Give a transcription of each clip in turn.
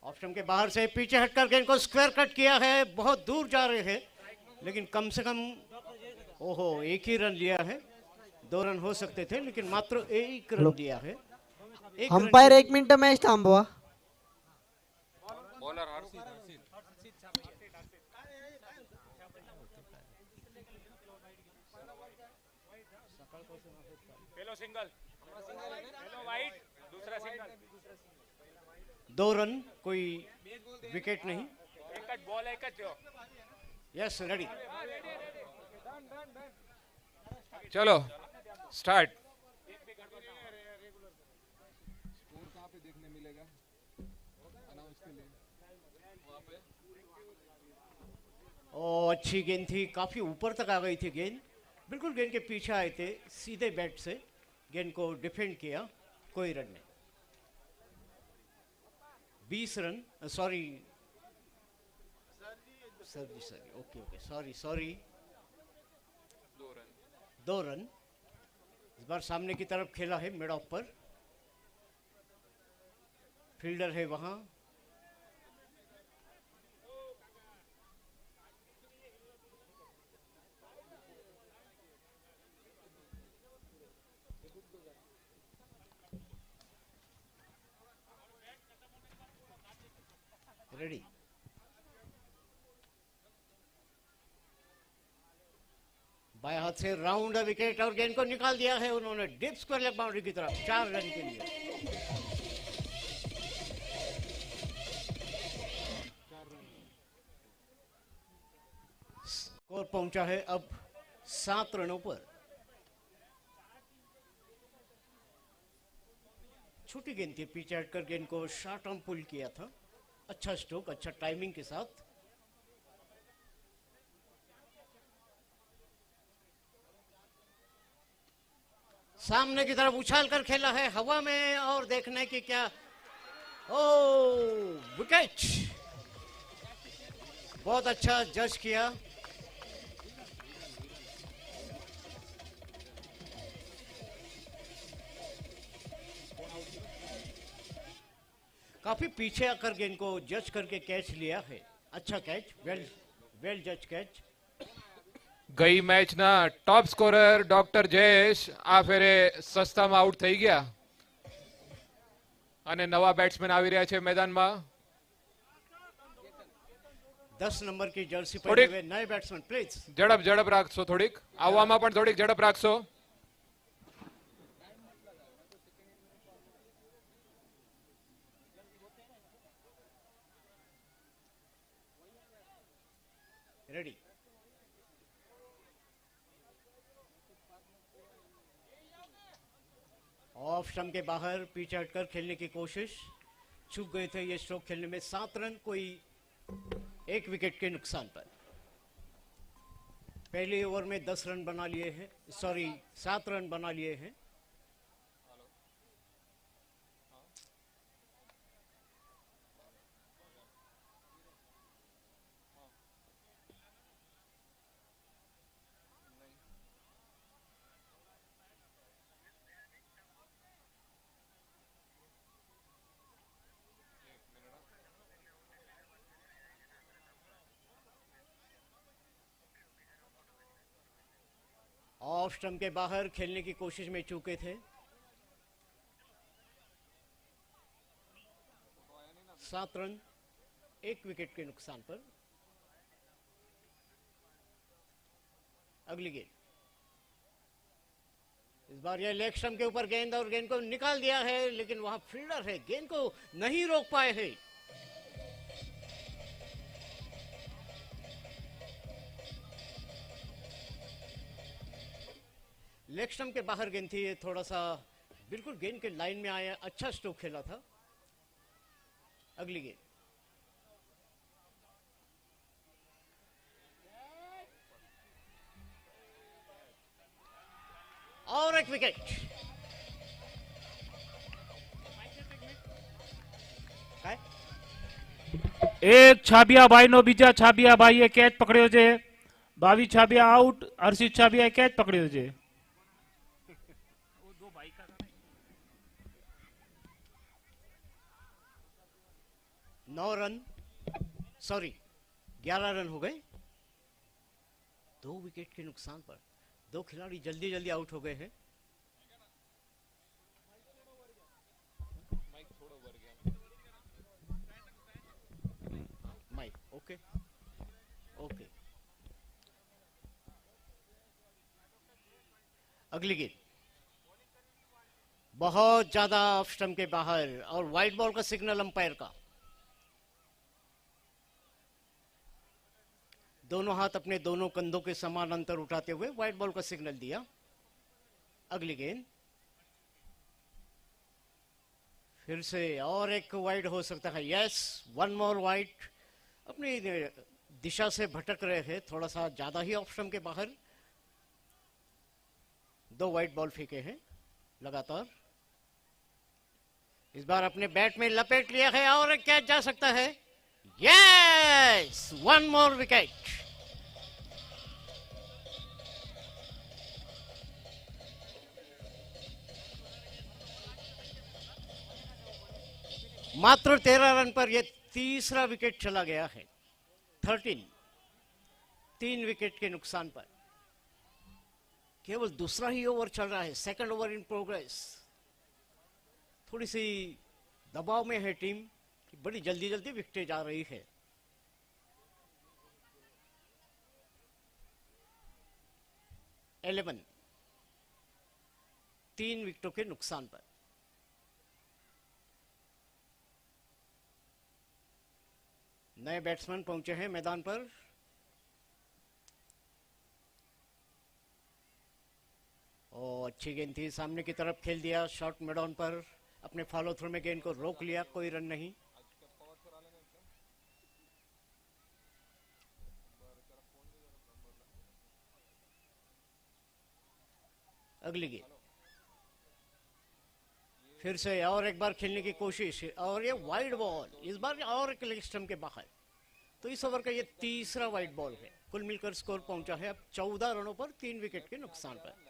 Of stump के बाहर से पीछे हटकर गेंद को स्क्वायर कट किया है, बहुत दूर जा रहे हैं, लेकिन कम से कम ओहो एक ही रन लिया है। 2 रन हो सकते थे लेकिन मात्र 1 रन दिया है। अंपायर 1 मिनिट मॅच थांबवा. बॉलर पहलो सिंगल, पहलो वाइड, दूसरा सिंगल। 2 रन, कोई विकेट नहीं। एक ज बॉल एक ज यस रेडी। चलो स्टार्ट। ओ अच्छी गेंद थी, काफी ऊपर तक आ गई थी गेंद, बिल्कुल गेंद के पीछे आए थे, सीधे बैट से गेंद को डिफेंड किया, कोई रन नहीं। 20 run, sorry sir okay sorry 2 run. इस बार सामने की तरफ खेला है, मिड ऑफ पर फील्डर है वहां। रेडी। बाएं हाथ से राउंड विकेट और गेंद को निकाल दिया है उन्होंने डीप स्क्वायर लेग बाउंड्री की तरफ, 4 रन के लिए। स्कोर पहुंचा है अब 7 रनों पर। छोटी गेंद थी, पीछे हटकर गेंद को शॉर्ट आर्म पुल किया था, अच्छा स्ट्रोक, अच्छा टाइमिंग के साथ। सामने की तरफ उछाल कर खेला है हवा में और देखने की क्या, ओ विकेट, बहुत अच्छा जज किया। काफी पीछे आकर गेंद को जज करके कैच लिया है, अच्छा कैच, वेल जज कैच। ગઈ મેચના ટોપ સ્કોરર ડોક્ટર જયેશ આ ફેરે સસ્તામાં આઉટ થઈ ગયા અને નવા બેટ્સમેન આવી રહ્યા છે મેદાનમાં। 10 નંબર की जर्सी पहने हुए नए बैट्समैन प्लीज ઝડપ રાખશો, થોડીક આવવામાં પણ થોડીક ઝડપ રાખશો। रेडी। ऑफ स्टंप के बाहर पीछे हटकर खेलने की कोशिश, चूक गए थे ये स्ट्रोक खेलने में। 7 रन, कोई 1 विकेट के नुकसान पर। पहले ओवर में 10 रन बना लिए हैं, सॉरी 7 रन बना लिए हैं। ऑफ स्टंप के बाहर खेलने की कोशिश में चूके थे। 7 रन, 1 विकेट के नुकसान पर। अगली गेंद, इस बार यह लेग स्टंप के ऊपर गेंद और गेंद को निकाल दिया है, लेकिन वहां फील्डर है, गेंद को नहीं रोक पाए हैं। लेग स्टंप के बाहर गेंद थी, थोड़ा सा बिल्कुल गेंद के लाइन में आया, अच्छा स्ट्रोक खेला था। अगली गेंद, और 1 विकेट। एक છાબિયા નો બીજા છાબિયા કેચ પકડ્યો છે। 22 છાબિયા આઉટ, હર્ષિત છાબિયાએ કેચ પકડ્યો છે। 9 रन, सॉरी 11 रन हो गए 2 विकेट के नुकसान पर। 2 खिलाड़ी जल्दी जल्दी आउट हो गए हैं। Mic okay okay. अगली गेंद बहुत ज्यादा ऑफ स्टंप के बाहर और वाइड बॉल का सिग्नल अंपायर का। दोनों हाथ अपने दोनों कंधों के समान अंतर उठाते हुए वाइड बॉल का सिग्नल दिया। अगली गेंद फिर से और एक वाइड हो सकता है। यस, 1 मोर वाइड। अपनी दिशा से भटक रहे हैं, थोड़ा सा ज्यादा ही ऑफ स्टंप के बाहर। 2 वाइड बॉल फेंके हैं लगातार। इस बार अपने बैट में लपेट लिया है और एक कैच जा सकता है। Yes, 1 more wicket. मात्र 13 रन पर यह तीसरा विकेट चला गया है। 13, 3 विकेट के नुकसान पर। केवल दूसरा ही ओवर चल रहा है, सेकंड ओवर इन प्रोग्रेस। थोड़ी सी दबाव में है टीम, बड़ी जल्दी जल्दी विकेटें जा रही है। इलेवन, 3 विकेटों के नुकसान पर। नए बैट्समैन पहुंचे हैं मैदान पर। और अच्छी गेंद थी, सामने की तरफ खेल दिया, शॉर्ट मिड ऑन पर। अपने फॉलो थ्रू में गेंद को रोक लिया, कोई रन नहीं। अगली गेंद फिर से और एक बार खेलने की कोशिश और ये वाइड बॉल, इस बार और एक लेग स्टंप के बाहर। तो इस ओवर का ये तीसरा वाइड बॉल है। कुल मिलकर स्कोर पहुंचा है अब 14 रनों पर 3 विकेट के नुकसान पर।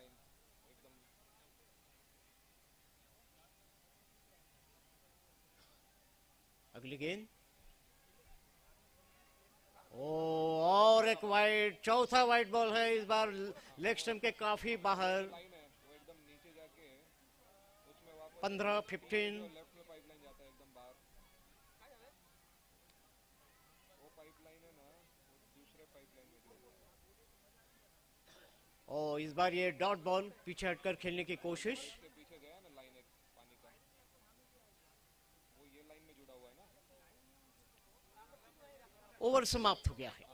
अगली गेंद और एक वाइड, चौथा वाइड बॉल है। इस बार लेग स्टंप के काफी बाहर। 15, 15। और इस बार ये डॉट बॉल, पीछे हटकर खेलने की कोशिश। ओवर समाप्त हो गया है।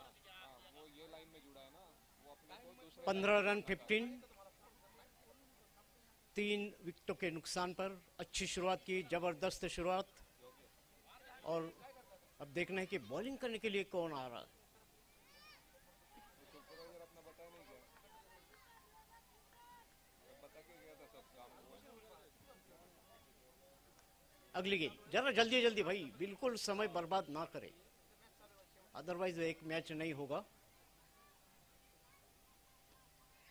15 रन 15, 3 विकेटों के नुकसान पर। अच्छी शुरुआत की, जबरदस्त शुरुआत। और अब देखना है कि बॉलिंग करने के लिए कौन आ रहा है। अगली गेंद जरा जल्दी जल्दी भाई, बिल्कुल समय बर्बाद ना करे, अदरवाइज एक मैच नहीं होगा।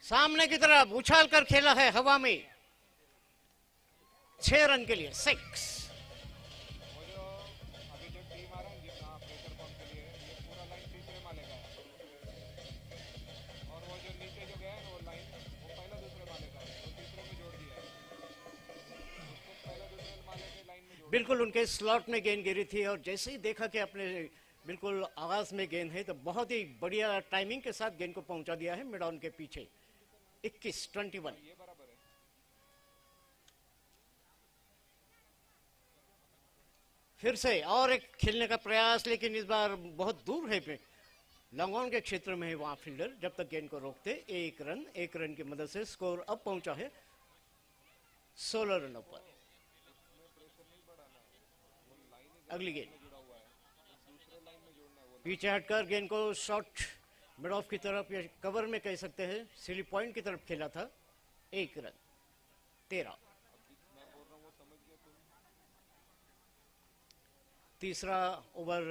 सामने की तरफ उछाल कर खेला है हवा में, 6 रन के लिए 6। बिल्कुल उनके स्लॉट में गेंद गिरी थी और जैसे ही देखा कि अपने बिल्कुल आगाज में गेंद है तो बहुत ही बढ़िया टाइमिंग के साथ गेंद को पहुंचा दिया है मिड ऑन के पीछे। 21-21। फिर से और एक खेलने का प्रयास, लेकिन इस बार बहुत दूर है, लॉन्ग ऑन के क्षेत्र में है वहां फील्डर। जब तक गेंद को रोकते 1 रन की मदद से स्कोर अब पहुंचा है 16 रनों पर। अगली गेंद पीछे हटकर गेंद को शॉर्ट मिड ऑफ की तरफ या कवर में कह सकते हैं, स्लिप पॉइंट की तरफ खेला था। 1 रन 13। तीसरा ओवर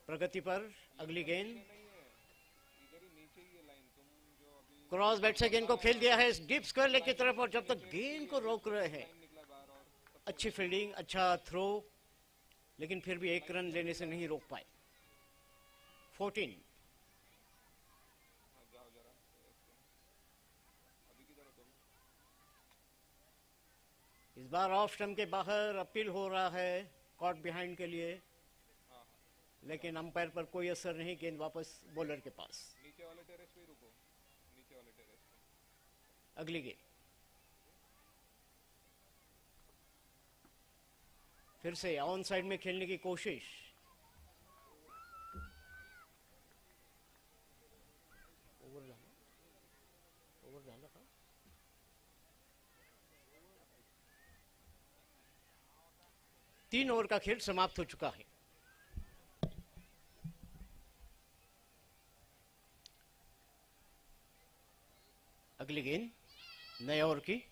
प्रगति पर। अगली गेंद क्रॉस बैट से गेंद को खेल दिया है डीप स्क्वायर लेग की तरफ और जब तक गेंद को रोक रहे हैं। अच्छी फील्डिंग, अच्छा थ्रो। लेकिन फिर भी 1 रन लेने से नहीं रोक पाए। 14। इस बार ऑफ स्टंप के बाहर अपील हो रहा है कॉट बिहाइंड के लिए, लेकिन अंपायर पर कोई असर नहीं, गेंद वापस बॉलर के पास। नीचे वाले टेरेस पे रुको, नीचे वाले टेरेस पे। अगली गेंद फिर से ऑन साइड में खेलने की कोशिश। ओवर डाला था। तीन ओवर का खेल समाप्त हो चुका है। अगली गेंद नए ओवर की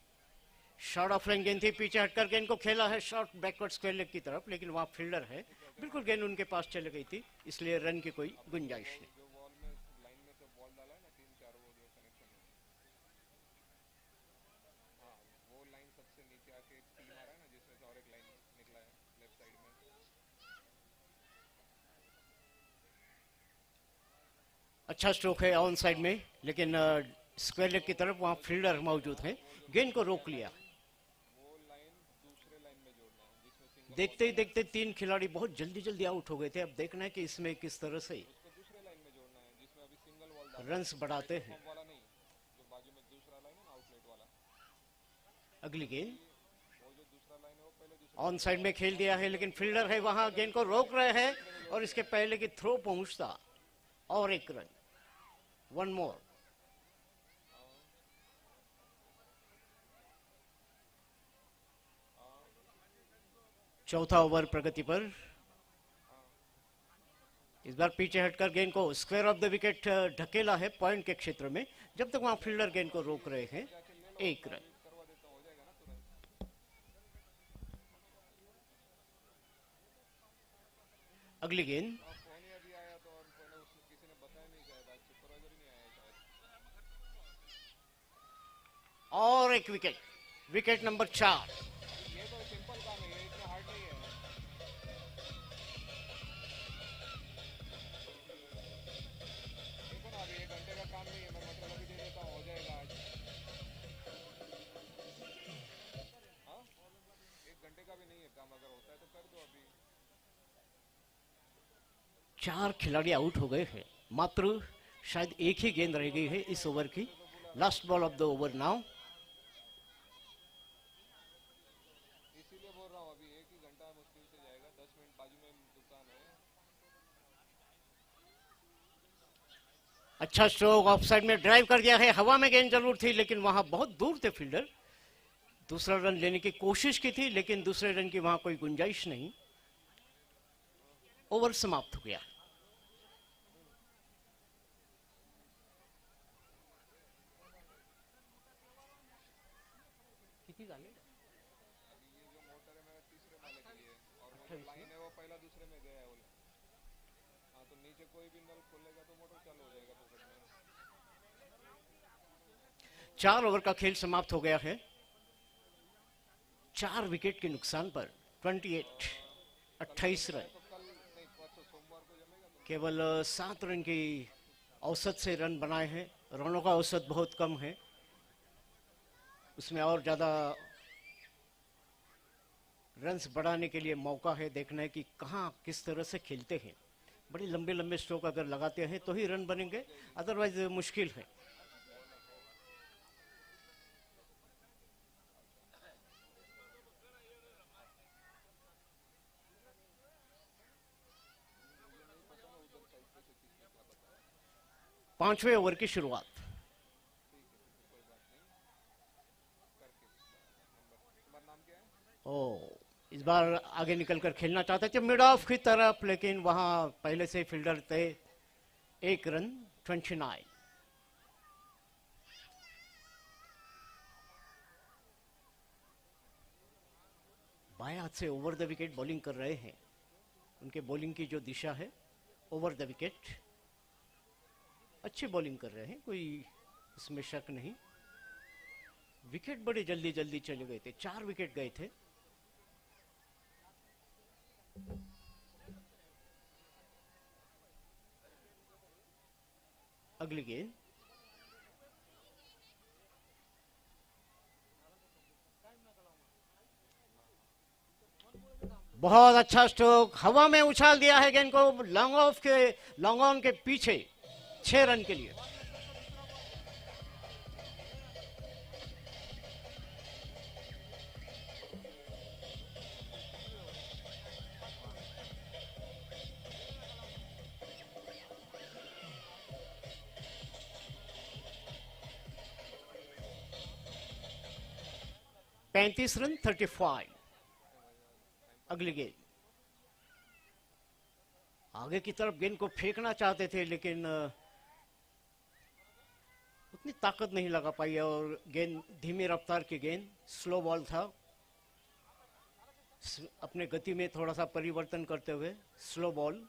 शॉर्ट ऑफ लाइन गेंद थी, पीछे हटकर गेंद को खेला है शॉर्ट बैकवर्ड स्क्वायर लेग की तरफ, लेकिन वहां फील्डर है, बिल्कुल गेंद उनके पास चली गई थी, इसलिए रन की कोई गुंजाइश नहीं। जो बॉल में लाइन में से बॉल डाला है ना 3-4 वो जो कनेक्शन है, हाँ वो लाइन सबसे नीचे आके एक टी मारा है ना, जिसमें से और एक लाइन निकला है लेफ्ट साइड में। अच्छा स्ट्रोक है ऑन साइड में, लेकिन स्क्वायर लेग की तरफ वहां फील्डर मौजूद है, गेंद को रोक लिया। वो लाइन दूसरे लाइन में जोड़ना है जिसमें सिंगल देखते ही देखते 3 खिलाड़ी बहुत जल्दी जल्दी आउट हो गए थे। अब देखना है कि इसमें किस तरह से उसको दूसरे लाइन में जोड़ना है जिसमें अभी सिंगल बॉल डाला रन्स बढ़ाते हैं। है, वाला नहीं, जो बाजू में दूसरा लाइन है ना आउटलेट वाला, अगली गेंद वो जो दूसरा लाइन है वो पहले दूसरा ऑन साइड में खेल दिया है, लेकिन फील्डर है वहां, गेंद को रोक रहे हैं और इसके पहले की थ्रो पहुंचता और 1 रन। 1 मोर। चौथा ओवर प्रगति पर। इस बार पीछे हटकर गेंद को स्क्वायर ऑफ द विकेट ढकेला है पॉइंट के क्षेत्र में, जब तक वहां फील्डर गेंद को रोक रहे हैं। 1 रन। करवा देता हूँ, हो जाएगा ना तुरंत। अगली गेंद फोन ही अभी आया तो और पहले उसने किसी ने बताया नहीं, शायद आज सुपरवाइजर ही नहीं आया शायद। और 1 विकेट, विकेट नंबर 4। ये तो सिंपल काम है, ये इतना हार्ड नहीं है। देखो ना अभी 1 घंटे का काम नहीं है, मैं मतलब अभी दे देता हूँ, हो जाएगा आज। हाँ 1 घंटे का भी नहीं है काम, अगर होता है तो कर दो अभी। 4 खिलाड़ी आउट हो गए हैं, मात्र शायद एक ही गेंद रह गई है इस ओवर की। Last ball of the over now. इसीलिए बोल रहा हूँ अभी 1 ही घंटा मुश्किल से जाएगा, 10 मिनट बाजू में दुकान है। अच्छा स्ट्रोक, ऑफ साइड में ड्राइव कर दिया है, हवा में गेंद जरूर थी, लेकिन वहां बहुत दूर थे फील्डर। दूसरा रन लेने की कोशिश की थी, लेकिन दूसरे रन की वहां कोई गुंजाइश नहीं। ओवर समाप्त हो गया। कितनी डाले? अभी ये जो मोटर है मेरा तीसरे माले के लिए, और वो जो लाइन है वो पहला दूसरे में गया है वो। हाँ तो नीचे कोई भी नल खोलेगा तो मोटर चालू हो जाएगा पॉकेट में। 4 ओवर का खेल समाप्त हो गया है। 4 विकेट के नुकसान पर 28 रन। तो कल नहीं, परसों सोमवार को जमेगा तो। केवल 7 रन की औसत से रन बनाए हैं। रनों का औसत बहुत कम है, उसमें और ज्यादा रन्स बढ़ाने के लिए मौका है। देखना है कि कहां किस तरह से खेलते हैं। बड़े लंबे लंबे स्ट्रोक अगर लगाते हैं तो ही रन बनेंगे, अदरवाइज मुश्किल है। पांचवें ओवर की शुरुआत। तुम्हारा नाम क्या है? ओ, इस बार आगे निकलकर खेलना चाहते थे मिड ऑफ की तरफ, लेकिन वहां पहले से फील्डर थे। 1 रन। 29। बाएं हाथ से ओवर द विकेट बॉलिंग कर रहे हैं। उनके बॉलिंग की जो दिशा है ओवर द विकेट, अच्छी बॉलिंग कर रहे हैं, कोई इसमें शक नहीं। विकेट बड़े जल्दी जल्दी चले गए थे, 4 विकेट गए थे। अगली गेंद। बहुत अच्छा स्ट्रोक, हवा में उछाल दिया है गेंद को लॉन्ग ऑन के पीछे 6 रन के लिए। पैंतीस रन 35। अगली गेंद। आगे की तरफ गेंद को फेंकना चाहते थे लेकिन उतनी ताकत नहीं लगा पाई और गेंद धीमी रफ्तार की गेंद, स्लो बॉल था। अपने गति में थोड़ा सा परिवर्तन करते हुए स्लो बॉल।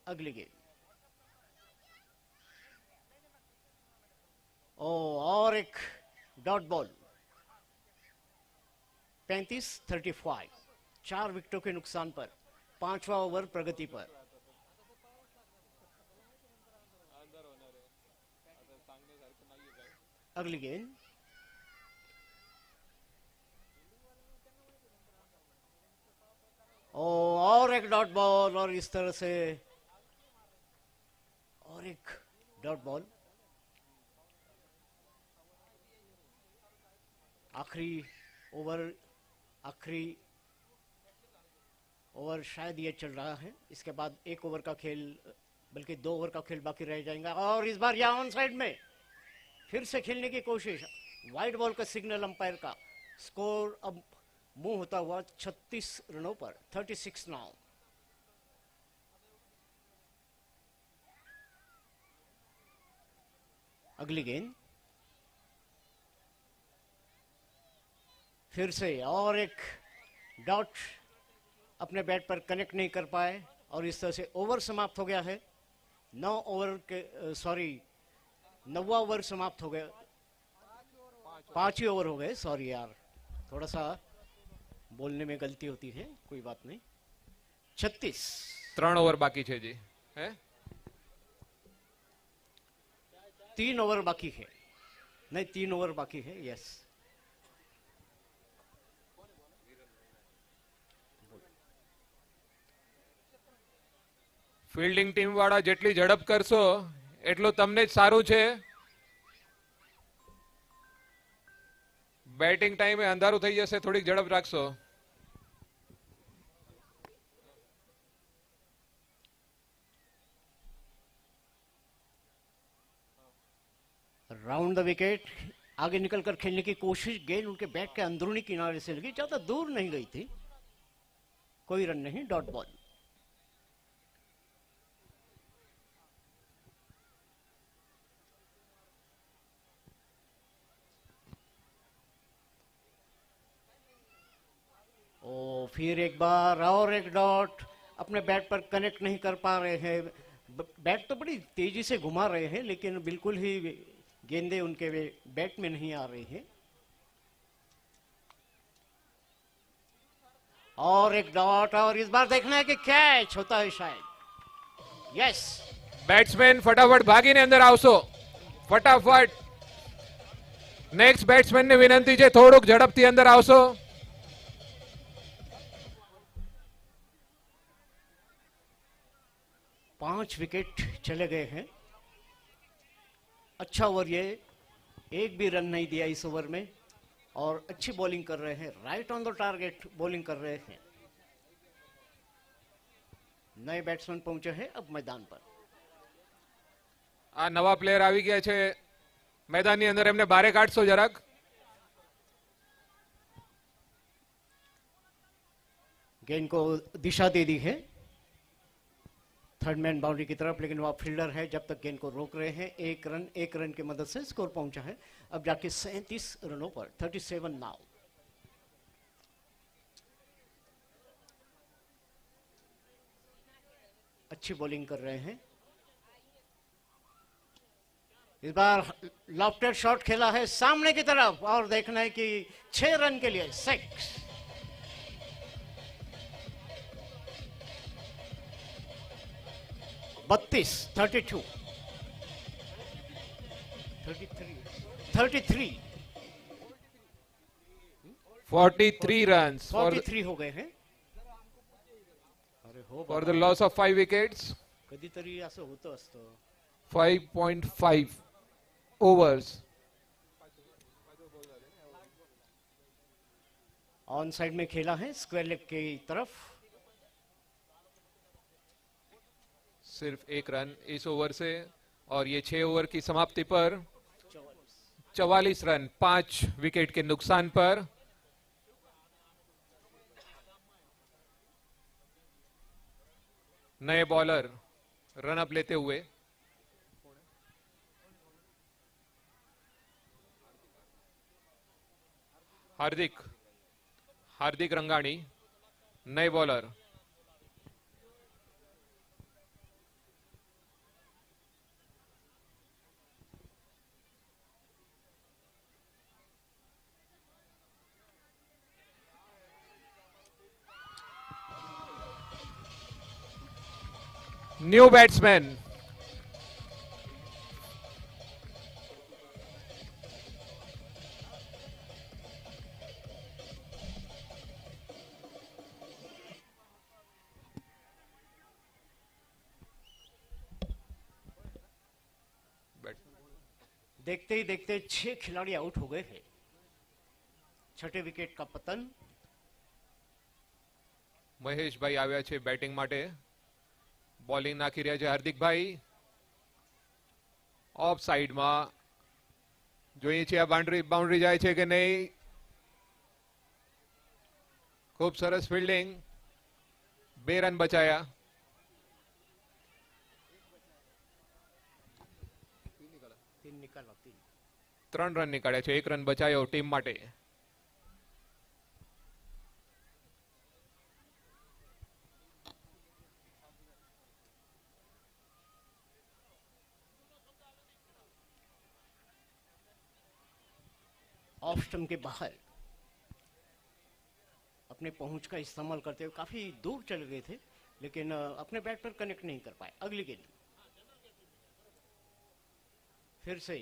अगली गेंद। और एक डॉट बॉल। 35-35। 4 विकेटों के नुकसान पर 5वां ओवर प्रगति पर। अगली गेंद। और एक डॉट बॉल और इस तरह से और एक डॉट बॉल। आखिरी ओवर शायद ये चल रहा है। इसके बाद 1 ओवर का खेल, बल्कि 2 ओवर का खेल बाकी रह जाएगा। और इस बार यहाँ ऑन साइड में फिर से खेलने की कोशिश। वाइड बॉल का सिग्नल अंपायर का। स्कोर अब मूव होता हुआ 36 रनों पर। 36 नाउ। अगली गेंद। फिर से और एक डॉट, अपने बैट पर कनेक्ट नहीं कर पाए और इस तरह से ओवर समाप्त हो गया है। 9वां ओवर समाप्त हो गया। 5 ही ओवर हो गए। सॉरी यार, थोड़ा सा बोलने में गलती होती है, कोई बात नहीं। 36। 3 ओवर बाकी है जी है। 3 ओवर बाकी है। नहीं, 3 ओवर बाकी है। यस। ફિલ્ડિંગ ટીમ વાળા જેટલી ઝડપ કરશો એટલું તમને જ સારું છે. બેટિંગ ટાઈમે અંધારું થઈ જશે, થોડીક ઝડપ રાખશો. राउंड द विकेट, आगे निकलकर खेलने की कोशिश। गेंद उनके बैट के अंदरूनी किनारे से लगी, ज्यादा दूर नहीं गई थी। कोई रन नहीं, डॉट बॉल। फिर एक बार और एक डॉट। अपने बैट पर कनेक्ट नहीं कर पा रहे हैं। बैट तो बड़ी तेजी से घुमा रहे हैं लेकिन बिल्कुल ही गेंदें उनके बैट में नहीं आ रही हैं। और एक डॉट, और इस बार देखना है कि कैच होता है शायद। यस। બેટ્સમેન ફટાફટ ભાગીને અંદર આવશો, ફટાફટ. નેક્સ્ટ બેટ્સમેન ને વિનંતી છે થોડુંક ઝડપથી અંદર આવશો. 5 विकेट चले गए हैं। अच्छा ओवर ये, एक भी रन नहीं दिया इस ओवर में और अच्छी बॉलिंग कर रहे हैं। Right on the target bowling कर रहे हैं। नए बैट्समैन पहुंचे हैं अब मैदान पर। આ નવા પ્લેયર આવી ગયા છે મેદાનની અંદર, એમને બારે કાઢશો જરાક. गेंद को दिशा दे दी है थर्ड मैन बाउंड्री की तरफ, लेकिन वह फील्डर है जब तक गेंद को रोक रहे हैं। एक रन की मदद से स्कोर पहुंचा है अब जाके 37 रनों पर। 37 नाउ। अच्छी बॉलिंग कर रहे हैं। इस बार लॉफ्टेड शॉट खेला है सामने की तरफ और देखना है कि 6 रन के लिए 6। 32 32 33 43 runs 43 हो गए हैं. अरे हो for the loss of 5 wickets. कधीतरी असं होतं असतं. 5.5 overs. ऑन साइड में खेला है स्क्वायर लेग की तरफ. सिर्फ एक रन इस ओवर से और ये 6 ओवर की समाप्ति पर 44 रन 5 विकेट के नुकसान पर. नए बॉलर रन अप लेते हुए हार्दिक रंगाणी नए बॉलर. न्यू बैट्समैन देखते ही देखते 6 खिलाड़ी आउट हो गए हैं. छठे विकेट का पतन. મહેશભાઈ આવ્યા છે બેટિંગ માટે. બોલિંગ નાખી રહ્યા છે હાર્દિકભાઈ. ઓફ સાઈડમાં જોઈએ છે આ બાઉન્ડ્રી જાય છે કે નહીં. ખૂબ સરસ ફિલ્ડિંગ. 2 રન બચાયા. ત્રણ રન નીકળ્યા છે. 1 રન બચાયો ટીમ માટે. ऑफ स्टंप के बाहर अपने पहुंच का इस्तेमाल करते हुए काफी दूर चले गए थे, लेकिन अपने बैट पर कनेक्ट नहीं कर पाए. अगली गेंद फिर से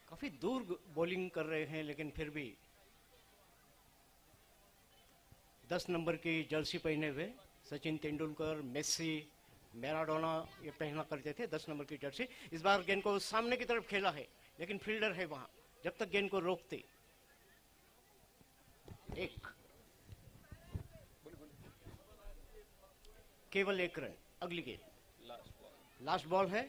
काफी दूर बॉलिंग कर रहे हैं, लेकिन फिर भी 10 नंबर की जर्सी पहने हुए सचिन तेंदुलकर, मेसी, मैराडोना ये पहना करते थे 10 नंबर की जर्सी. इस बार गेंद को सामने की तरफ खेला है, लेकिन फील्डर है वहां. जब तक गेंद को रोकते एक केवल 1 रन. अगली गेंद लास्ट बॉल है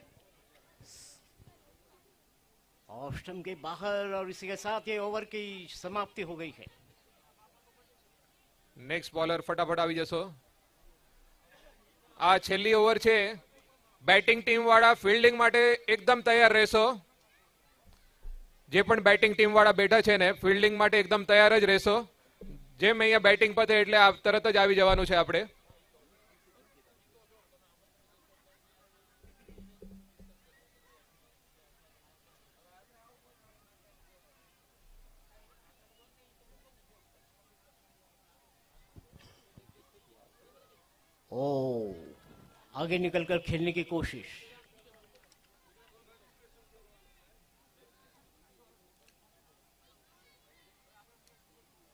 ऑफ स्टंप के बाहर, और इसी के साथ ये ओवर की समाप्ति हो गई है. નેક્સ્ટ બોલર ફટાફટ આવી જશો. આ છેલ્લી ઓવર છે. બેટિંગ ટીમ વાળા ફિલ્ડિંગ માટે એકદમ તૈયાર રહેશો. જે પણ બેટિંગ ટીમ વાળા બેઠા છે ને ફિલ્ડિંગ માટે એકદમ તૈયાર જ રહેશો. જેમ અહીંયા બેટિંગ પતે એટલે તરત જ આવી જવાનું છે આપણે. ओ आगे निकलकर खेलने की कोशिश.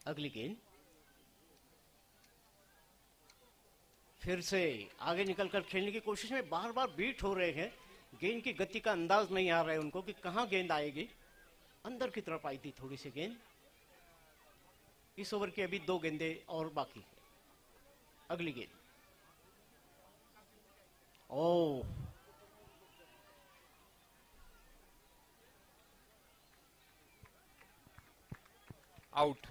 अगली गेंद फिर से आगे निकलकर खेलने की कोशिश में बार बार बीट हो रहे हैं. गेंद की गति का अंदाज नहीं आ रहा है उनको कि कहां गेंद आएगी. अंदर की तरफ आई थी थोड़ी सी गेंद. इस ओवर की अभी 2 गेंदें और बाकी है. अगली गेंद ओ આઉટ.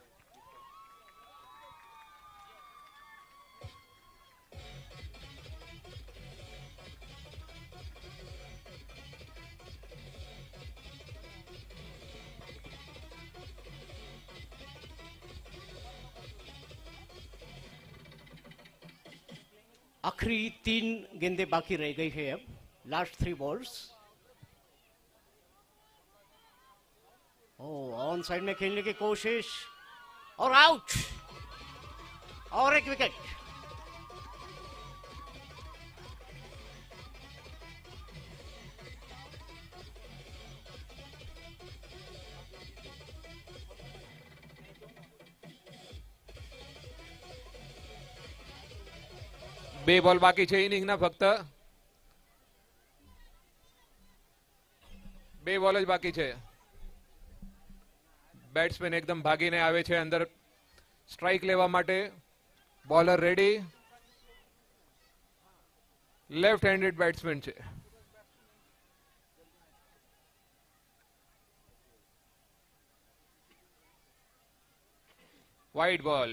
आखिरी 3 गेंदें बाकी रह गई है. अब लास्ट 3 बॉल्स. ऑन साइड में खेलने की कोशिश और आउट. और 1 विकेट. બે બોલ બાકી છે ઇનિંગના ફક્ત 2 બોલ જ બાકી છે. બેટ્સમેન એકદમ ભાગીને આવે છે અંદર સ્ટ્રાઇક લેવા માટે. Bowler ready. Left handed batsman છે. Wide ball.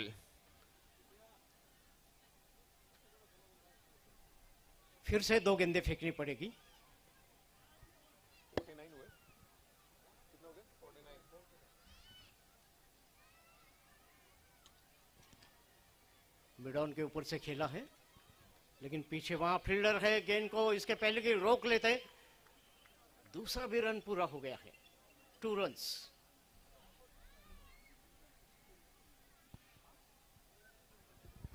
फिर से 2 गेंदें फेंकनी पड़ेगी. मिड ऑन के ऊपर से खेला है, लेकिन पीछे वहां फील्डर है. गेंद को इसके पहले की रोक लेते. दूसरा भी रन पूरा हो गया है. 2 runs.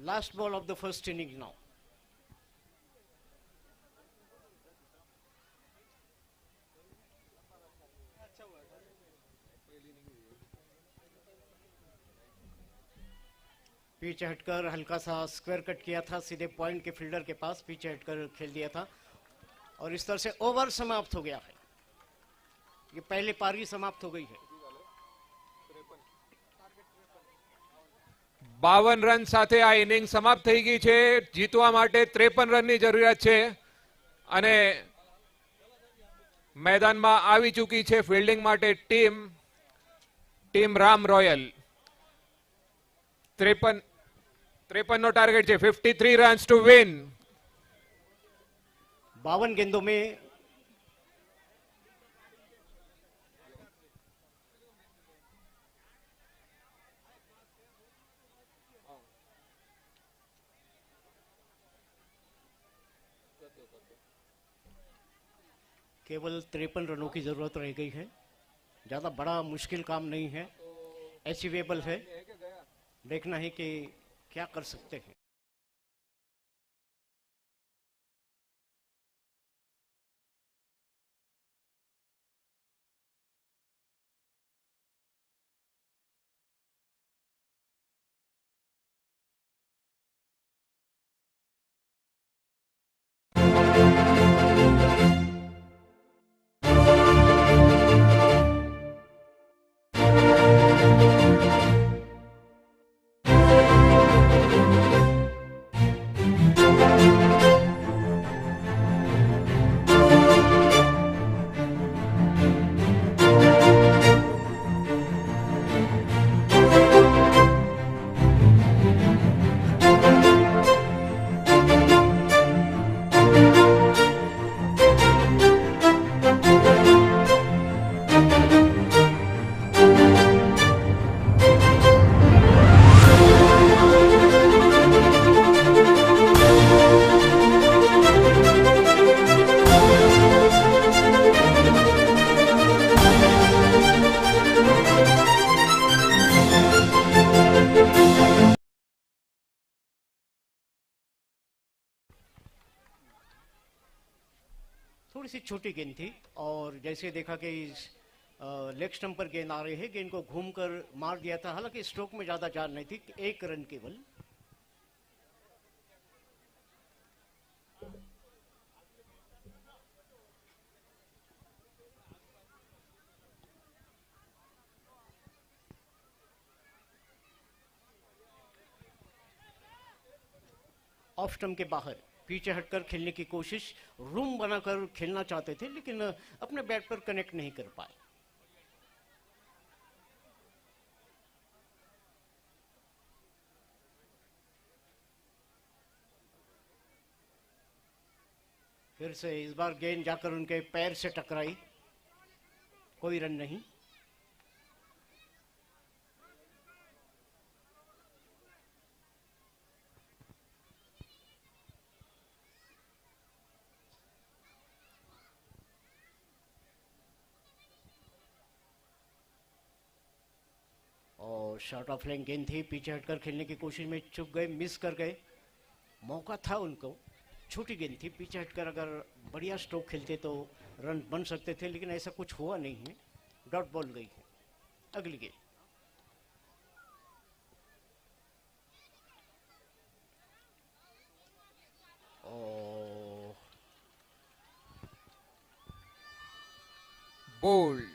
Last ball of the first inning now. पीछे हटकर हल्का सा स्क्वायर कट किया था सीधे पॉइंट के फील्डर के पास. पीछे हटकर खेल दिया था और इस तरह से ओवर समाप्त हो गया है. ये पहली पारी समाप्त हो गई है. 52 રન સાથે આ ઇનિંગ સમાપ્ત થઈ ગઈ છે. જીતવા માટે 53 રનની જરૂરિયાત છે અને મેદાનમાં આવી ચૂકી છે ફિલ્ડિંગ માટે ટીમ રામ રોયલ. 53 નો ટાર્ગેટ છે. 53 રન્સ ટુ વિન. 52 गेंदों में केवल 53 रनों की जरूरत रह गई है. ज्यादा बड़ा मुश्किल काम नहीं है, अचीवेबल है. देखना है कि क्या कर सकते हैं. थोड़ी सी छोटी गेंद थी और जैसे देखा कि लेग स्टंप पर गेंद आ रही है, गेंद को घूमकर मार दिया था. हालांकि स्ट्रोक में ज्यादा जान नहीं थी, 1 रन केवल. ऑफ स्टंप के बाहर पीछे हटकर खेलने की कोशिश, रूम बनाकर खेलना चाहते थे लेकिन अपने बैट पर कनेक्ट नहीं कर पाए. फिर से इस बार गेंद जाकर उनके पैर से टकराई. कोई रन नहीं. और शॉर्ट ऑफ लाइन गेंद थी, पीछे हटकर खेलने की कोशिश में चूक गए, मिस कर गए. मौका था उनको, छोटी गेंद थी, पीछे हटकर अगर बढ़िया स्ट्रोक खेलते तो रन बन सकते थे, लेकिन ऐसा कुछ हुआ नहीं है. डॉट बॉल गई है. अगली गेंद. बोल्ड।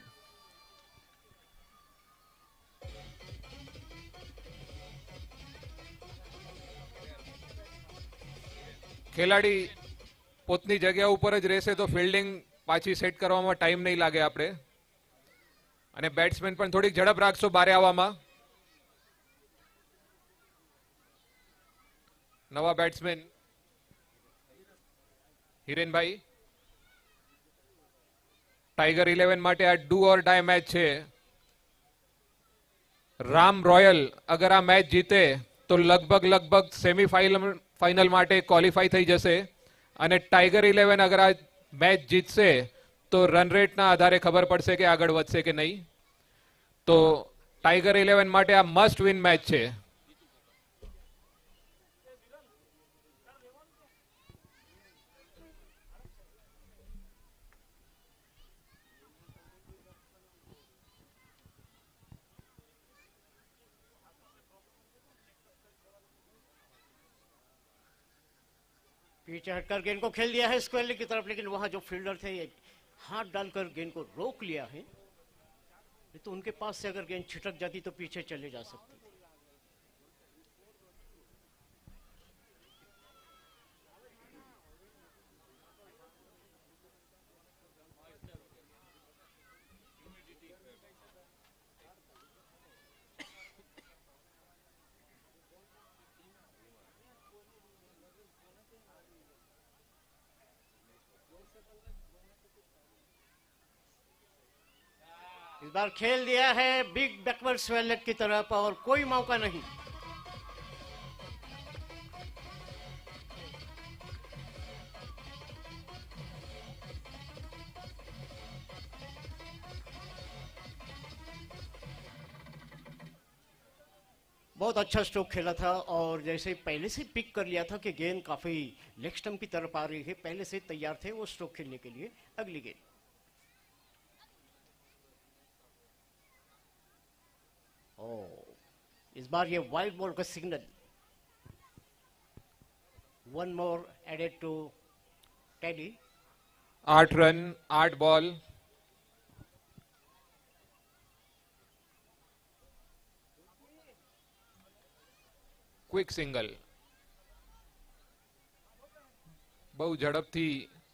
ખેલાડી પોતની જગ્યા ઉપર જ રહેશે તો ફિલ્ડિંગ પાછી સેટ કરવામાં ટાઈમ નહીં લાગે આપણે, અને બેટ્સમેન પણ થોડીક ઝડપ રાખશો બારે આવવામાં. નવા બેટ્સમેન હિરેનભાઈ. ટાઈગર 11 માટે આ ડુ ઓર ડાય મેચ છે. રામ રોયલ અગર આ મેચ જીતે તો લગભગ સેમીફાઇનલ માટે ક્વોલિફાય થઈ જશે, અને ટાઈગર 11 અગર આ મેચ જીતશે તો રન રેટના આધારે ખબર પડશે કે આગળ વધશે કે નહીં. તો ટાઈગર 11 માટે આ મસ્ટ વિન મેચ છે. पीछे हटकर गेंद को खेल दिया है स्क्वेयर की तरफ, लेकिन वहां जो फील्डर थे हाथ डालकर गेंद को रोक लिया है. तो उनके पास से अगर गेंद छिटक जाती तो पीछे चले जा सकते थे. इस बार खेल दिया है बिग बैकवर्ड स्वेलेट की तरफ और कोई मौका नहीं. बहुत अच्छा स्ट्रोक खेला था और जैसे पहले से पिक कर लिया था कि गेंद काफी लेग स्टंप की तरफ आ रही है, पहले से तैयार थे वो स्ट्रोक खेलने के लिए. अगली गेंद. इस बार ये वाइड बॉल का signal. 1 more added to Teddy. 8 run 8 ball. Quick single. બહુ ઝડપથી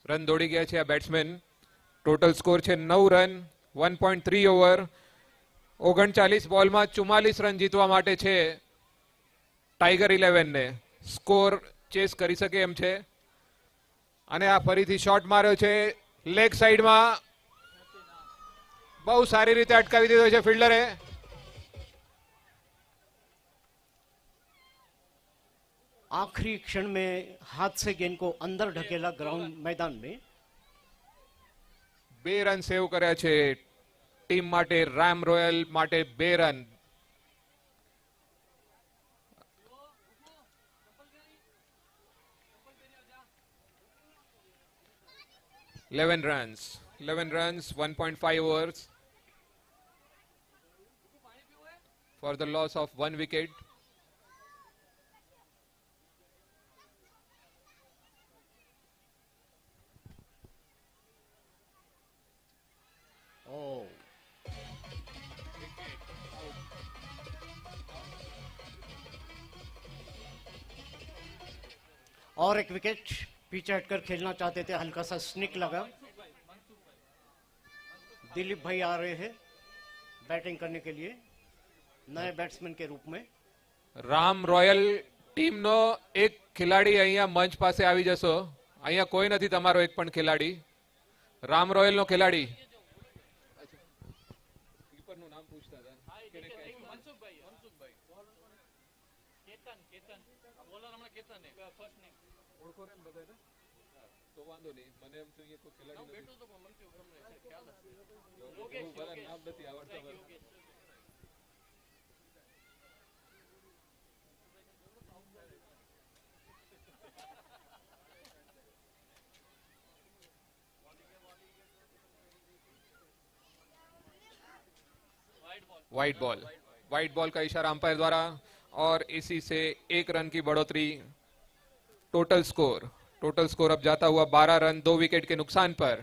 રન દોડી ગયા છે આ બેટ્સમેન. ટોટલ સ્કોર છે 9 રન 1.3 ઓવર. 39 બોલમાં 44 રન જીતવા માટે છે ટાઈગર 11 ને. સ્કોર ચેસ કરી શકે એમ છે, અને આ ફરીથી શોટ માર્યો છે લેગ સાઈડમાં. બહુ સારી રીતે અટકાવી દીધો છે ફિલ્ડરે. आखिरी क्षण में हाथ से गेंद को अंदर ढकेला ग्राउंड मैदान में. 2 રન સેવ કર્યા છે ટીમ માટે. રામ રોયલ માટે 2 run. Eleven runs 1.5 overs for the loss of 1 wicket. और एक विकेट. पीछे हटकर खेलना चाहते थे, हल्का सा स्निक लगा. दिलीप भाई आ रहे हैं बैटिंग करने के लिए नए बैट्समैन के रूप में. રામ રોયલ ટીમનો એક ખેલાડી અહીંયા મંચ પાસે આવી જશો. અહીંયા કોઈ નથી તમારો એક પણ ખેલાડી. રામ રોયલનો ખેલાડી. वाइड बॉल का इशारा अंपायर द्वारा, और इसी से 1 रन की बढ़ोतरी. टोटल स्कोर अब जाता हुआ 12 रन 2 विकेट के नुकसान पर.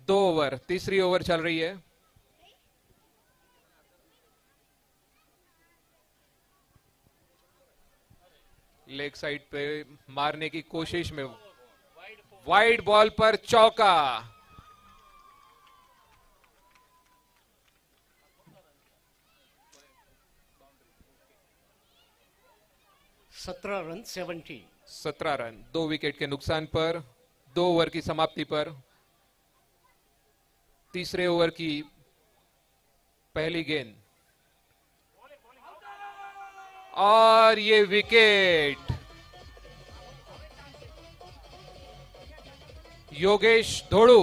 2 ओवर, तीसरी ओवर चल रही है। लेग साइड पे मारने की कोशिश में वाइड बॉल पर चौका। 17 रन 17। 17 रन 2 विकेट के नुकसान पर, 2 ओवर की समाप्ति पर। तीसरे ओवर की पहली गेंद और ये विकेट। योगेश धोड़ू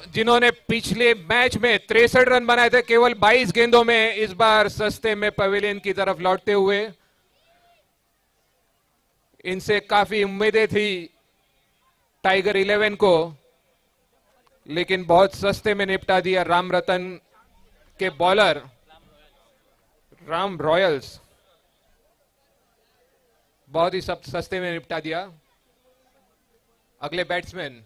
जिन्होंने पिछले मैच में 63 रन बनाए थे केवल 22 गेंदों में, इस बार सस्ते में पवेलियन की तरफ लौटते हुए। इनसे काफी उम्मीदें थी टाइगर 11 को, लेकिन बहुत सस्ते में निपटा दिया राम रतन के बॉलर राम रॉयल्स। बहुत ही सस्ते में निपटा दिया। अगले बैट्समैन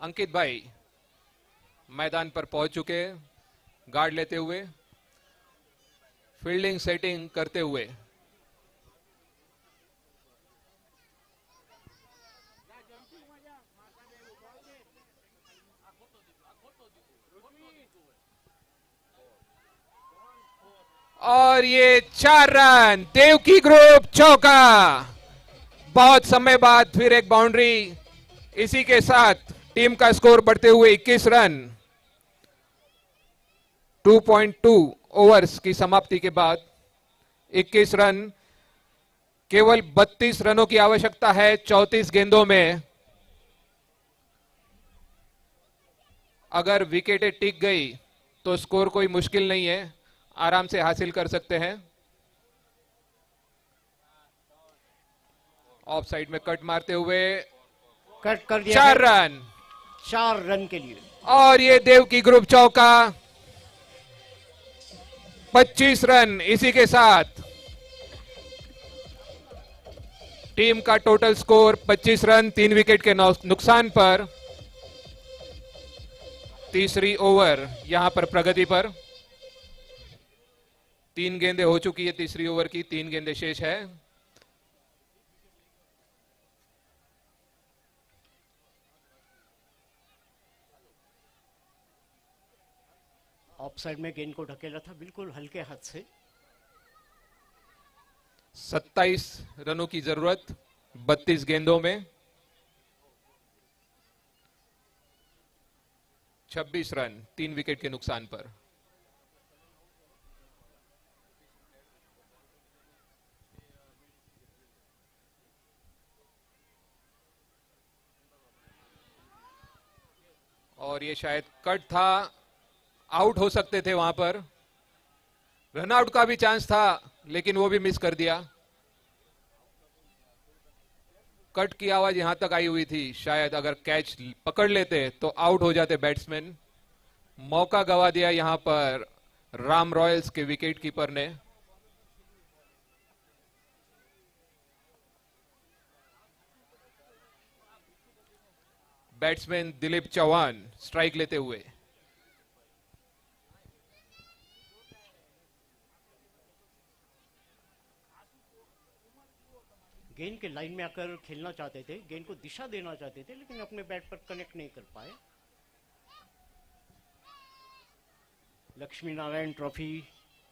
अंकित भाई मैदान पर पहुंच चुके, गार्ड लेते हुए, फील्डिंग सेटिंग करते हुए। और ये 4 रन, देवकी ग्रुप चौका। बहुत समय बाद फिर एक बाउंड्री। इसी के साथ टीम का स्कोर बढ़ते हुए 21 रन। 2.2 ओवर्स की समाप्ति के बाद 21 रन। केवल 32 रनों की आवश्यकता है 34 गेंदों में। अगर विकेटें टिक गई तो स्कोर कोई मुश्किल नहीं है, आराम से हासिल कर सकते हैं। ऑफ साइड में कट मारते हुए कट कर दिया 4 रन। 4 रन के लिए। और ये देवकी ग्रुप चौका। 25 रन। इसी के साथ टीम का टोटल स्कोर 25 रन 3 विकेट के नुकसान पर। तीसरी ओवर यहां पर प्रगति पर। 3 गेंदें हो चुकी है तीसरी ओवर की, 3 गेंदें शेष है। ऑफ साइड में गेंद को ढकेला था बिल्कुल हल्के हाथ से। 27 रनों की जरूरत 32 गेंदों में। 26 रन 3 विकेट के नुकसान पर। और ये शायद कट था, आउट हो सकते थे वहां पर। रन आउट का भी चांस था लेकिन वो भी मिस कर दिया। कट की आवाज यहां तक आई हुई थी, शायद अगर कैच पकड़ लेते तो आउट हो जाते बैट्समैन। मौका गवा दिया यहां पर राम रॉयल्स के विकेट कीपर ने। बैट्समैन दिलीप चौहान स्ट्राइक लेते हुए। गेंद के लाइन में आकर खेलना चाहते थे, गेंद को दिशा देना चाहते थे, लेकिन अपने बैट पर कनेक्ट नहीं कर पाए। लक्ष्मी नारायण ट्रॉफी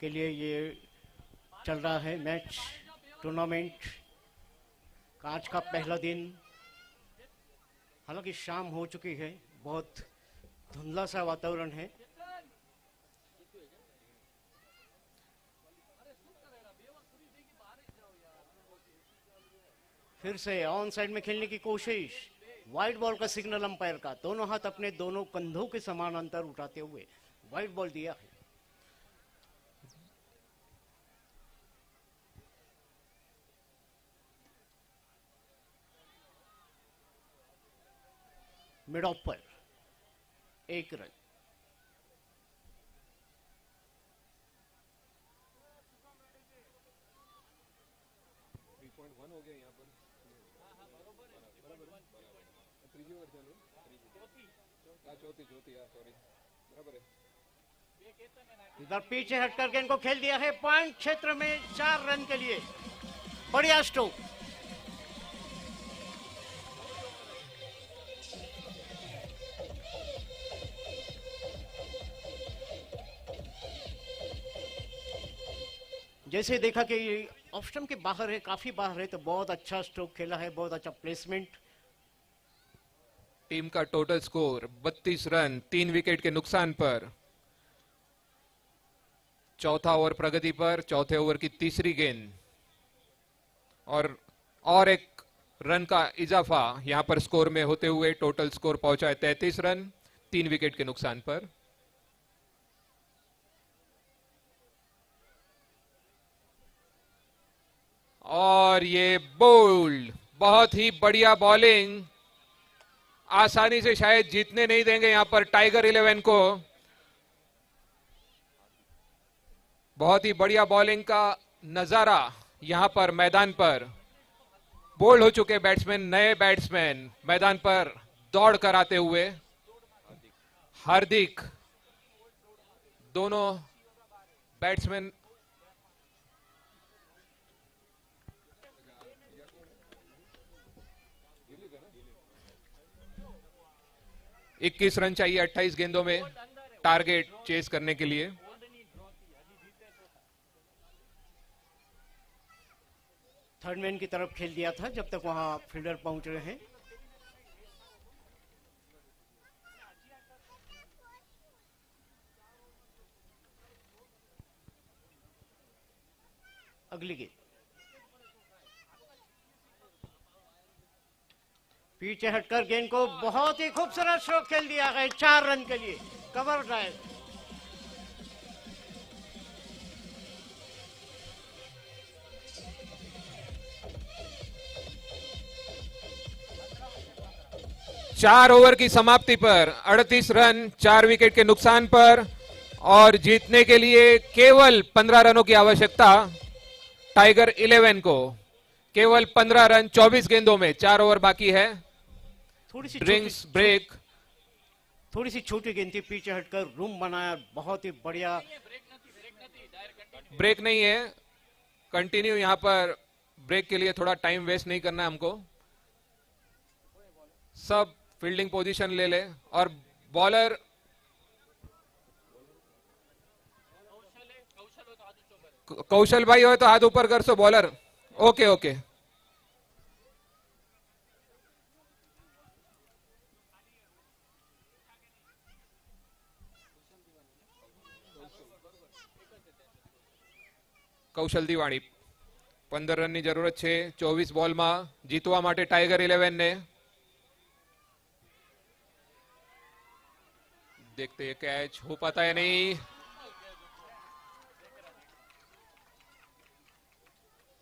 के लिए ये चल रहा है मैच, टूर्नामेंट का आज का पहला दिन। हालांकि शाम हो चुकी है, बहुत धुंधला सा वातावरण है। फिर से ऑन साइड में खेलने की कोशिश। वाइड बॉल का सिग्नल अंपायर का, दोनों हाथ अपने दोनों कंधों के समानांतर उठाते हुए वाइड बॉल दिया है। मिड ऑफ पर 1 रन। इधर पीछे हटकर गेंद को खेल दिया है पॉइंट क्षेत्र में 4 रन के लिए। बढ़िया स्ट्रोक। जैसे देखा कि ऑफ स्टंप के बाहर है, काफी बाहर है, तो बहुत अच्छा स्ट्रोक खेला है, बहुत अच्छा प्लेसमेंट। टीम का टोटल स्कोर 32 रन 3 विकेट के नुकसान पर। चौथा ओवर प्रगति पर, चौथे ओवर की तीसरी गेंद और एक रन का इजाफा यहां पर स्कोर में होते हुए टोटल स्कोर पहुंचा है 33 रन 3 विकेट के नुकसान पर। और ये बोल्ड, बहुत ही बढ़िया बॉलिंग, आसानी से शायद जीतने नहीं देंगे यहां पर टाइगर 11 को। बहुत ही बढ़िया बॉलिंग का नजारा यहां पर मैदान पर। बोल्ड हो चुके बैट्समैन, नए बैट्समैन मैदान पर दौड़ कर आते हुए। हार्दिक, दोनों बैट्समैन इक्कीस रन चाहिए 28 गेंदों में टारगेट चेस करने के लिए। थर्ड मैन की तरफ खेल दिया था जब तक वहां फील्डर पहुंच रहे हैं। अगली गेंद पीछे हटकर गेंद को बहुत ही खूबसूरत स्ट्रोक खेल दिया है 4 रन के लिए। Cover drive. चार ओवर की समाप्ति पर 38 रन 4 विकेट के नुकसान पर और जीतने के लिए केवल 15 रनों की आवश्यकता टाइगर 11 को। केवल 15 रन 24 गेंदों में, 4 ओवर बाकी है। थोड़ी सी ड्रिंक्स ब्रेक, थोड़ी सी छोटी गेंद थी, पीछे हटकर रूम बनाया, बहुत ही बढ़िया। ब्रेक नहीं है, कंटिन्यू यहां पर ब्रेक के लिए थोड़ा टाइम वेस्ट नहीं करना है हमको। सब फील्डिंग पोजीशन ले ले और बॉलर कौशल भाई हो तो हाथ ऊपर कर so bowler. Okay okay. Kaushal Diwani 15 રનની જરૂરત છે 24 બોલમાં જીતવા માટે ટાઈગર 11 ને। देखते हैं कैच हो पाता है नहीं।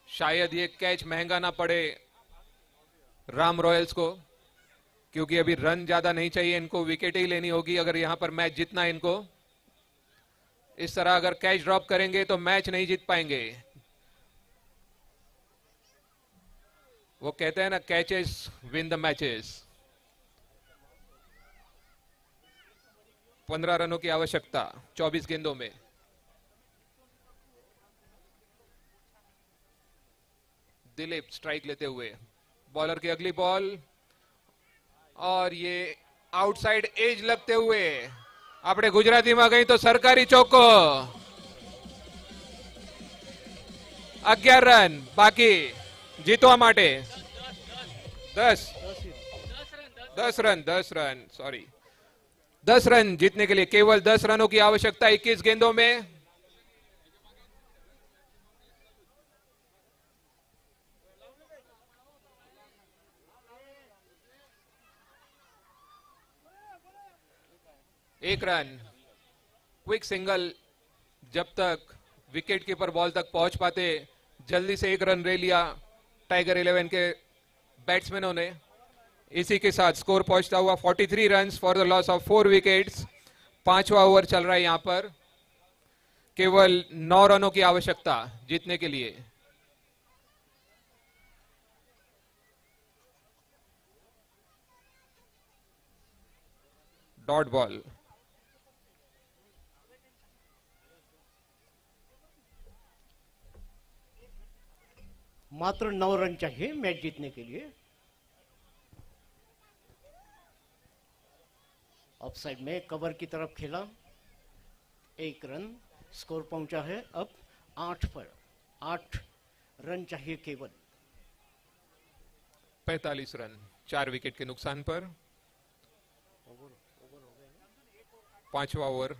शायद ये कैच महंगा ना पड़े राम रॉयल्स को, क्योंकि अभी रन ज्यादा नहीं चाहिए इनको, विकेट ही लेनी होगी अगर यहां पर मैच जीतना है इनको। इस तरह अगर कैच ड्रॉप करेंगे तो मैच नहीं जीत पाएंगे। वो कहते हैं ना, कैचेस विन द मैचेस। 15 रनों की आवश्यकता 24 गेंदों में। दिलीप स्ट्राइक लेते हुए, बॉलर की अगली बॉल और ये आउटसाइड एज लगते हुए આપણે ગુજરાતીમાં ગઈ તો સરકારી ચોકો। 11 રન બાકી જીતવા માટે। 10 रन सॉरी 10 रन जीतने के लिए केवल 10 रनों की आवश्यकता 21 गेंदों में। एक रन, क्विक सिंगल। जब तक विकेट कीपर बॉल तक पहुंच पाते, जल्दी से एक रन ले लिया टाइगर 11 के बैट्समैनों ने। इसी के साथ स्कोर पहुंचता हुआ 43 runs for the loss of 4 wickets. 5वां ओवर चल रहा है यहां पर। केवल 9 रनों की आवश्यकता जीतने के लिए। Dot ball. मात्र 9 रन चाहिए मैच जीतने के लिए। ऑफसाइड में कवर की तरफ खेला, 1 रन, स्कोर पहुंचा है अब 8 पर। 8 रन चाहिए केवल। 45 रन 4 विकेट के नुकसान पर। 5वां ओवर,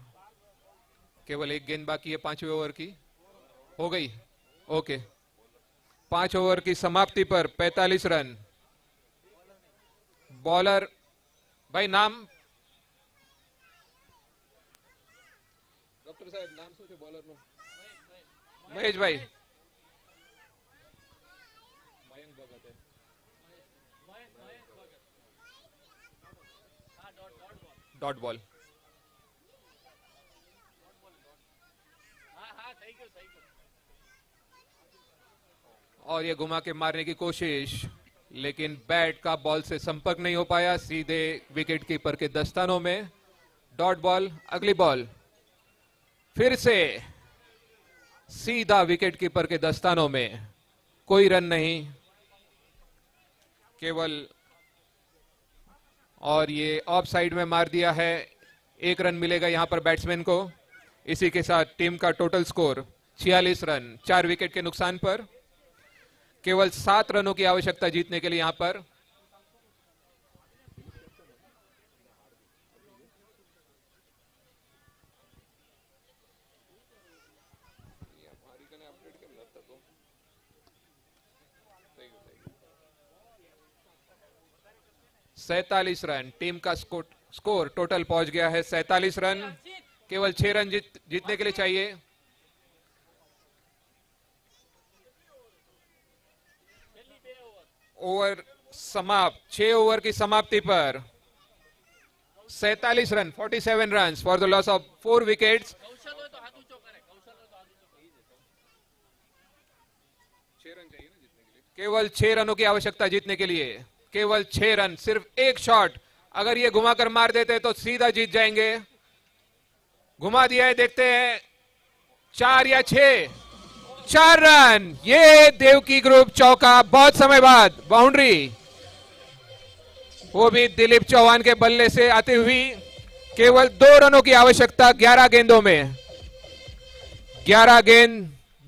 केवल 1 गेंद बाकी है 5वें ओवर की, हो गई। ओके, 5 ओवर की समाप्ति पर 45 रन। बॉलर भाई नाम डॉक्टर साहब नाम શું છે બોલર નું? મહેશ ભાઈ મયંક ભગત डॉट बॉल। और ये घुमा के मारने की कोशिश, लेकिन बैट का बॉल से संपर्क नहीं हो पाया, सीधे विकेट कीपर के दस्तानों में। Dot ball. अगली बॉल फिर से सीधा विकेट कीपर के दस्तानों में, कोई रन नहीं, केवल, और ये ऑफ साइड में मार दिया है। 1 रन मिलेगा यहां पर बैट्समैन को। इसी के साथ टीम का टोटल स्कोर 46 रन 4 विकेट के नुकसान पर। केवल 7 रनों की आवश्यकता जीतने के लिए यहां पर। सैतालीस रन टीम का स्कोर टोटल पहुंच गया है 47 रन। केवल 6 रन जीतने के लिए चाहिए। ओवर समाप्त। 6 ओवर की समाप्ति पर 47 run 47 run for the loss of 4 wickets. केवल 6 रनों की आवश्यकता जीतने के लिए। केवल 6 रन, सिर्फ 1 शॉट। अगर ये घुमाकर मार देते तो सीधा जीत जाएंगे। घुमा दिया है, देखते हैं 4 या 6। 4 रन, ये देवकी ग्रुप चौका, बहुत समय बाद बाउंड्री, वो भी दिलीप चौहान के बल्ले से आती हुई। केवल 2 रनों की आवश्यकता 11 गेंदों में। 11 गेंद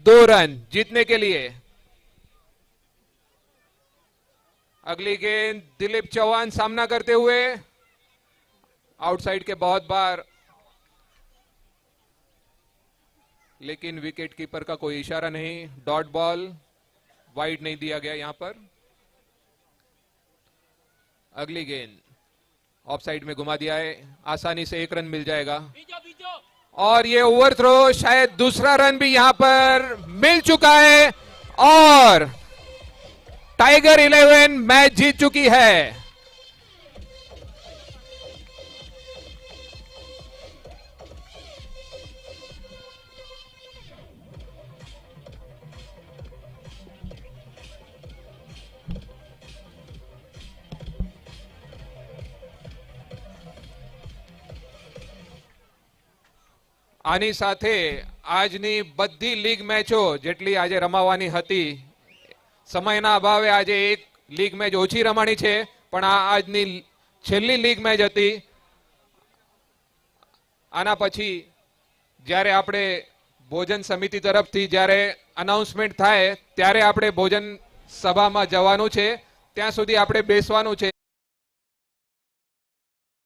2 रन जीतने के लिए। अगली गेंद दिलीप चौहान सामना करते हुए, आउटसाइड के बहुत बार, लेकिन विकेट कीपर का कोई इशारा नहीं। डॉट बॉल, वाइड नहीं दिया गया यहां पर। अगली गेंद ऑफ साइड में घुमा दिया है, आसानी से 1 रन मिल जाएगा। और ये ओवर थ्रो, शायद दूसरा रन भी यहां पर मिल चुका है और टाइगर 11 मैच जीत चुकी है। આની સાથે આજની બધી લીગ મેચો જેટલી આજે રમાવાની હતી, સમયના અભાવે આજે એક લીગ મેચ ઓછી રમાણી છે, પણ આ આજની છેલ્લી લીગ મેચ હતી। આના પછી જ્યારે આપણે ભોજન સમિતિ તરફથી જ્યારે અનાઉન્સમેન્ટ થાય ત્યારે આપણે ભોજન સભામાં જવાનું છે, ત્યાં સુધી આપણે બેસવાનું છે।